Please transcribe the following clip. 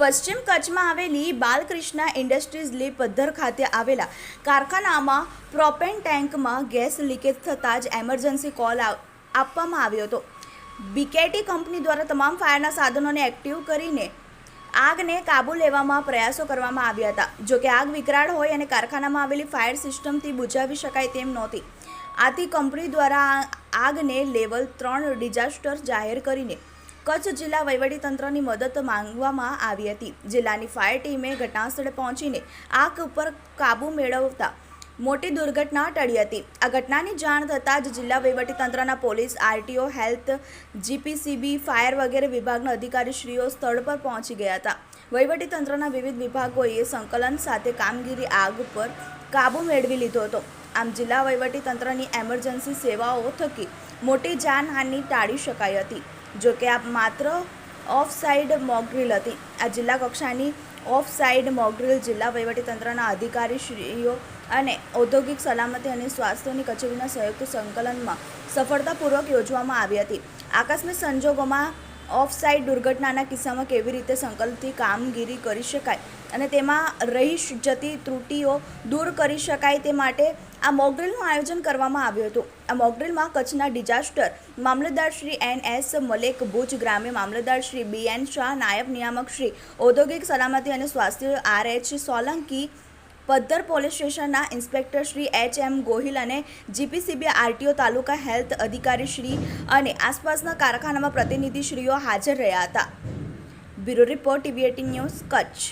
પશ્ચિમ કચ્છમાં આવેલી બાલકૃષ્ણ ઇન્ડસ્ટ્રીઝ લી પદ્ધર ખાતે આવેલા કારખાનામાં પ્રોપેન ટેન્કમાં ગેસ લીકેજ થતાં જ એમરજન્સી કોલ આપવામાં આવ્યો હતો. બીકેટી કંપની દ્વારા તમામ ફાયરના સાધનોને એક્ટિવ કરીને આગને કાબૂ લેવામાં પ્રયાસો કરવામાં આવ્યા હતા. જોકે આગ વિકરાળ હોય અને કારખાનામાં આવેલી ફાયર સિસ્ટમથી બુઝાવી શકાય તેમ નહોતી. આથી કંપની દ્વારા આગને લેવલ 3 ડિઝાસ્ટર જાહેર કરીને કચ્છ જિલ્લા વહીવટીતંત્રની મદદ માંગવામાં આવી હતી. જિલ્લાની ફાયર ટીમે ઘટનાસ્થળે પહોંચીને આગ ઉપર કાબૂ મેળવતા મોટી દુર્ઘટના ટળી હતી. આ ઘટનાની જાણ થતાં જ જિલ્લા વહીવટીતંત્રના police, RTO, health, GPCB, fire વગેરે વિભાગના અધિકારીશ્રીઓ સ્થળ પર પહોંચી ગયા હતા. વહીવટીતંત્રના વિવિધ વિભાગોએ સંકલન સાથે કામગીરી આગ પર કાબૂ મેળવી લીધો હતો. આમ જિલ્લા વહીવટીતંત્રની એમરજન્સી સેવાઓ થકી મોટી જાનહાનિ ટાળી શકાઈ હતી. જોકે આ માત્ર ઓફ સાઇડ મોકડ્રીલ હતી. આ જિલ્લા કક્ષાની ઓફ સાઇડ મોકડ્રીલ જિલ્લા વહીવટીતંત્રના અધિકારીશ્રીઓ અને ઔદ્યોગિક સલામતી અને સ્વાસ્થ્યની કચેરીના સંયુક્ત સંકલનમાં સફળતાપૂર્વક યોજવામાં આવી હતી. આકસ્મિક સંજોગોમાં ઓફ સાઇડ દુર્ઘટનાના કિસ્સામાં કેવી રીતે સંકલ્પથી કામગીરી કરી શકાય અને તેમાં રહી જતી ત્રુટિઓ દૂર કરી શકાય તે માટે આ મોકડ્રીલનું આયોજન કરવામાં આવ્યું હતું. આ મોકડ્રીલમાં કચ્છના ડિઝાસ્ટર મામલતદાર શ્રી NS મલેક, ભુજ ગ્રામ્ય મામલતદાર શ્રી BN શાહ, નાયબ નિયામક શ્રી ઔદ્યોગિક સલામતી અને સ્વાસ્થ્ય RH સોલંકી, પદ્ધર પોલીસ સ્ટેશનના ઇન્સ્પેક્ટર શ્રી HM ગોહિલ અને જીપીસીબી, આરટીઓ, તાલુકા હેલ્થ અધિકારી શ્રી અને આસપાસના કારખાનામાં પ્રતિનિધિશ્રીઓ હાજર રહ્યા હતા. Bureau report, TV18 news, Kutch.